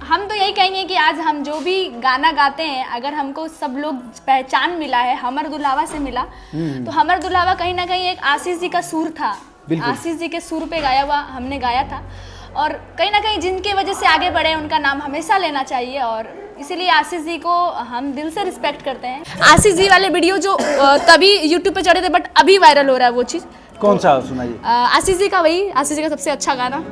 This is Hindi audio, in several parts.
हम तो यही कहेंगे कि आज हम जो भी गाना गाते हैं, अगर हमको सब लोग पहचान मिला है, हमर दुल्हावा से मिला, तो हमर दुल्हावा कहीं ना कहीं एक आशीष जी का सुर था। आशीष जी के सुर पे गाया हुआ हमने गाया था, और कहीं ना कहीं जिनके वजह से आगे बढ़े उनका नाम हमेशा लेना चाहिए, और इसीलिए आशीष जी को हम दिल से रिस्पेक्ट करते हैं। आशीष जी वाले वीडियो जो तभी यूट्यूब पे चढ़े थे, बट अभी वायरल हो रहा है वो चीज़। कौन सा सुनाइए? आशीष जी का, वही आशीष जी का सबसे अच्छा गाना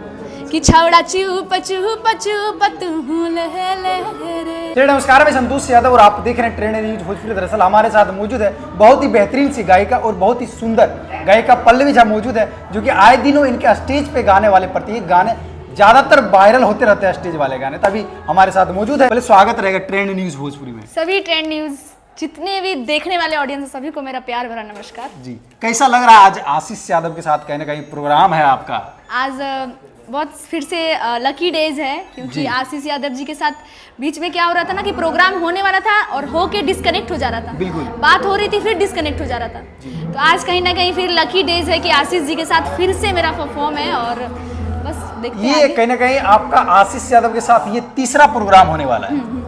कि छवड़ा चुप चुप चुप तू ले रे। नमस्कार, मैं संतोष यादव और आप देख रहे हैं ट्रेंड न्यूज भोजपुरी। दरअसल हमारे साथ मौजूद है बहुत ही बेहतरीन सी गायिका और बहुत ही सुंदर गायिका पल्लवी झा मौजूद है, जो कि आए दिनों इनके स्टेज पे गाने वाले प्रत्येक गाने ज्यादातर वायरल होते रहते हैं, स्टेज वाले गाने। तभी हमारे साथ मौजूद है। पहले स्वागत रहेगा ट्रेंड न्यूज भोजपुरी में। सभी ट्रेंड न्यूज जितने भी देखने वाले ऑडियंस सभी को मेरा प्यार भरा नमस्कार जी। कैसा लग रहा है आज आशीष यादव के साथ कहीं ना कहीं प्रोग्राम है आपका? आज बहुत फिर से लकी डेज है, क्योंकि आशीष यादव जी के साथ बीच में क्या हो रहा था ना कि प्रोग्राम होने वाला था और होके डिस्कनेक्ट हो जा रहा था। बिल्कुल बात हो रही थी, फिर डिस्कनेक्ट हो जा रहा था। तो आज कहीं ना कहीं फिर लकी डेज है कि आशीष जी के साथ फिर से मेरा परफॉर्म है, और बस देखते हैं। ये कहीं ना कहीं आपका आशीष यादव के साथ ये तीसरा प्रोग्राम होने वाला है।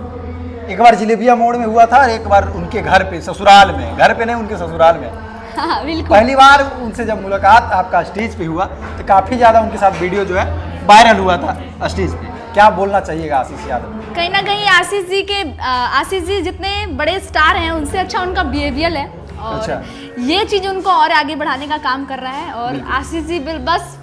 एक बार जिलेबिया मोड़ में हुआ था और एक बार उनके घर पे ससुराल में, घर पे नहीं उनके ससुराल में। हाँ, बिल्कुल। पहली बार उनसे जब मुलाकात आपका स्टेज पे हुआ तो काफी ज्यादा उनके साथ वीडियो जो है वायरल हुआ था स्टेज पे। क्या बोलना चाहिएगा आशीष यादव? कहीं ना कहीं आशीष जी जितने बड़े स्टार हैं उनसे अच्छा उनका बिहेवियर है, और ये चीज उनको और आगे बढ़ाने का काम कर रहा है। और आशीष जी बस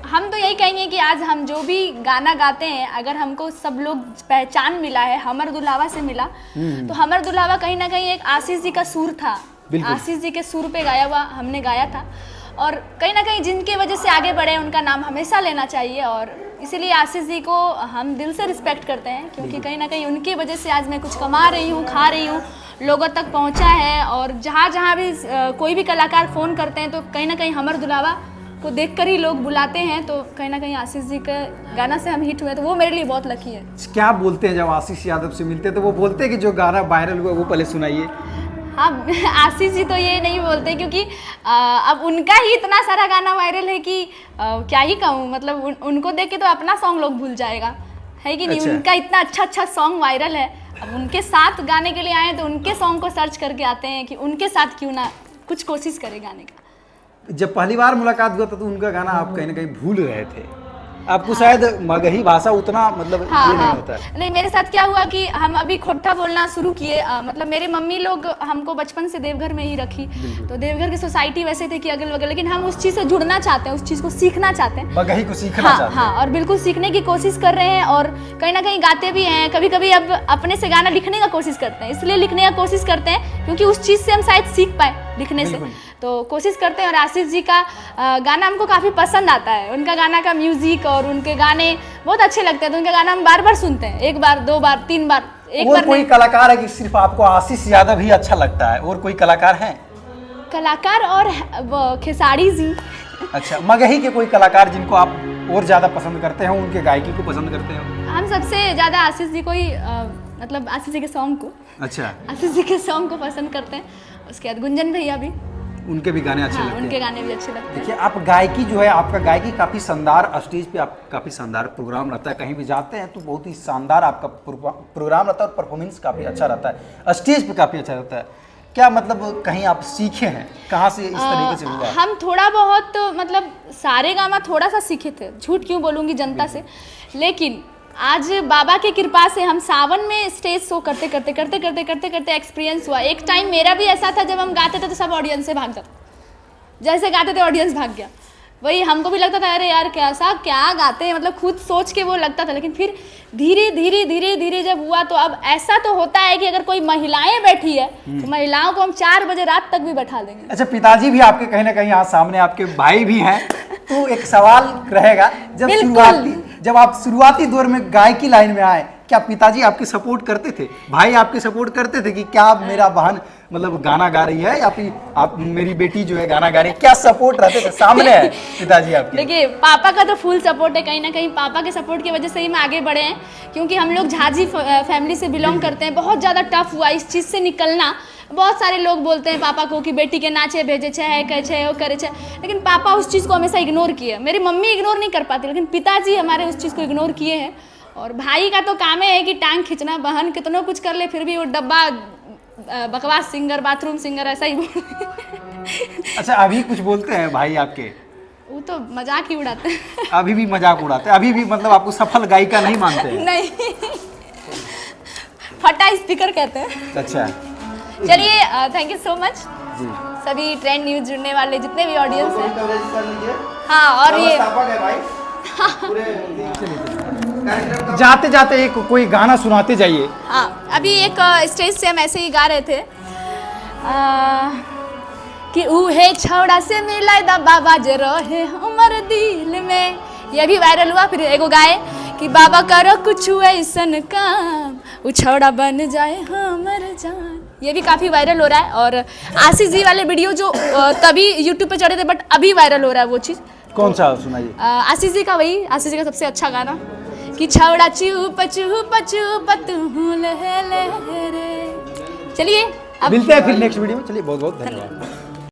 हम तो यही कहेंगे कि आज हम जो भी गाना गाते हैं, अगर हमको सब लोग पहचान मिला है, हमर दुल्हावा से मिला, तो हमर दुल्हावा कहीं ना कहीं एक आशीष जी का सुर था। आशीष जी के सुर पे गाया हुआ हमने गाया था, और कहीं ना कहीं जिनके वजह से आगे बढ़े उनका नाम हमेशा लेना चाहिए, और इसीलिए आशीष जी को हम दिल से रिस्पेक्ट करते हैं, क्योंकि कहीं ना कहीं उनकी वजह से आज मैं कुछ कमा रही हूँ, खा रही हूँ, लोगों तक पहुँचा है। और जहाँ जहाँ भी कोई भी कलाकार फ़ोन करते हैं तो कहीं ना कहीं हमर दुल्हावा को देखकर ही लोग बुलाते हैं, तो कहीं ना कहीं आशीष जी के गाना से हम हिट हुए, तो वो मेरे लिए बहुत लकी है। क्या बोलते हैं जब आशीष यादव से मिलते हैं तो वो बोलते हैं कि जो गाना वायरल हुआ वो पहले सुनाइए? हाँ, आशीष जी तो ये नहीं बोलते, क्योंकि अब उनका ही इतना सारा गाना वायरल है कि क्या ही कहूँ, मतलब उनको देख के तो अपना सॉन्ग लोग भूल जाएगा, है कि नहीं। उनका इतना अच्छा सॉन्ग वायरल है, अब उनके साथ गाने के लिए आए तो उनके सॉन्ग को सर्च करके आते हैं कि उनके साथ क्यों ना कुछ कोशिश करें गाने का। जब पहली बार मुलाकात हुआ था तो उनका गाना आप कहीं ना कहीं भूल रहे थे। आपको शायद मगही भाषा उतना मतलब ये नहीं होता है। नहीं, मेरे साथ क्या हुआ कि हम अभी खोटा बोलना शुरू किए। मतलब मेरे मम्मी लोग हमको बचपन से देवघर में ही रखी, तो देवघर की सोसाइटी वैसे थे कि अगल बगल, लेकिन हम उस चीज़ से जुड़ना चाहते हैं, उस चीज़ को सीखना चाहते हैं, मगही को सीखना चाहते हैं। हाँ, और बिल्कुल सीखने की कोशिश कर रहे हैं, और कहीं ना कहीं गाते भी हैं। कभी कभी अब अपने से गाना लिखने का कोशिश करते हैं, इसलिए लिखने का कोशिश करते हैं क्योंकि उस चीज़ से हम शायद सीख पाए लिखने से, तो कोशिश करते हैं। और आशीष जी का गाना हमको काफ़ी पसंद आता है, उनका गाना का म्यूजिक और उनके गाने बहुत अच्छे लगते हैं, तो उनका गाना हम बार बार सुनते हैं, एक बार, दो बार, तीन बार, एक बार। कोई कलाकार है कि सिर्फ आपको आशीष यादव ही अच्छा लगता है, और कोई कलाकार है? कलाकार और खेसारी जी। अच्छा, मगही के कोई कलाकार जिनको आप और ज्यादा पसंद करते हैं, उनके गायकी को पसंद करते हैं? हम सबसे ज्यादा आशीष जी को ही मतलब आशीष जी के सॉन्ग को, अच्छा, आशीष जी के सॉन्ग को पसंद करते हैं। उसके बाद गुंजन भैया भी, उनके भी गाने अच्छे लगते हैं। उनके गाने भी अच्छे लगते हैं। देखिए, आप गायकी जो है, आपका गायकी काफ़ी शानदार, स्टेज पे आप काफ़ी शानदार प्रोग्राम रहता है, कहीं भी जाते हैं तो बहुत ही शानदार आपका प्रोग्राम रहता है, और परफॉर्मेंस काफ़ी अच्छा रहता है, स्टेज पे काफ़ी अच्छा रहता है। क्या मतलब कहीं आप सीखे हैं, कहाँ से इस तरीके से हुआ? हम थोड़ा बहुत मतलब सारे गामा थोड़ा सा सीखे थे, झूठ क्यों बोलूँगी जनता से, लेकिन आज बाबा की कृपा से हम सावन में स्टेज शो करते करते एक्सपीरियंस हुआ। एक टाइम मेरा भी ऐसा था, जब हम गाते थे तो सब ऑडियंस से भाग जाता, जैसे गाते थे ऑडियंस भाग गया, वही हमको भी लगता था अरे यार कैसा क्या गाते हैं, मतलब खुद सोच के वो लगता था। लेकिन फिर धीरे धीरे जब हुआ, तो अब ऐसा तो होता है कि अगर कोई महिलाएं बैठी है तो महिलाओं को हम 4 बजे रात तक भी बैठा देंगे। अच्छा, पिताजी भी आपके कहीं ना कहीं यहाँ सामने, आपके भाई भी हैं, तो एक सवाल रहेगा, जब आप शुरुआती दौर में गायकी लाइन में आए, क्या पिताजी आपके सपोर्ट करते थे, भाई आपके सपोर्ट करते थे कि क्या मेरा बहन मतलब गाना गा रही है, या फिर आप मेरी बेटी जो है गाना गा रही है, क्या सपोर्ट रहते थे सामने है पिताजी आपके? देखिए, पापा का तो फुल सपोर्ट है, कहीं ना कहीं पापा के सपोर्ट की वजह से ही मैं आगे बढ़े हैं, क्योंकि हम लोग झाजी फैमिली से बिलोंग करते हैं। बहुत ज़्यादा टफ हुआ इस चीज़ से निकलना। बहुत सारे लोग बोलते हैं पापा को कि बेटी के नाचे भेजे छे, है कहे छे, वो करे छे, लेकिन पापा उस चीज़ को हमेशा इग्नोर किए। मेरी मम्मी इग्नोर नहीं कर पाती, लेकिन पिताजी हमारे उस चीज़ को इग्नोर किए हैं, और भाई का तो काम है कि टांग खींचना, बहन कितना कुछ कर ले फिर भी वो डब्बा बकवास सिंगर, बाथरूम सिंगर ऐसा ही अच्छा, अभी कुछ बोलते हैं भाई आपके? वो तो मजाक ही उड़ाते हैं। अभी भी मजाक उड़ाते हैं? अभी भी मतलब आपको सफल गायिका नहीं मानते हैं? नहीं, फटा स्पीकर कहते हैं। अच्छा, चलिए, थैंक यू सो मच जी। सभी ट्रेंड न्यूज जुड़ने वाले जितने भी ऑडियंस हैं। हाँ, और ये जाते जाते एक कोई गाना सुनाते जाइए। हाँ, अभी एक स्टेज से हम ऐसे ही गा रहे थे कि उहे छौड़ा से मिला दा बाबा जे रहे हमर दिल में। ये भी वायरल हुआ। फिर एगो गाए कि बाबा करो कुछ ऐसन काम उ छौड़ा बन जाए हमर जान। ये भी काफ़ी वायरल हो रहा है। और आशीष जी वाले वीडियो जो तभी यूट्यूब पे चढ़े थे बट अभी वायरल हो रहा है वो चीज़। कौन सा सुनाइए? आशीष जी का, वही आशीष जी का सबसे अच्छा गाना कि छौड़ा चुप चुप चुप तू ले रे। चलिए, अब मिलते हैं फिर नेक्स्ट वीडियो में। चलिए, बहुत बहुत धन्यवाद।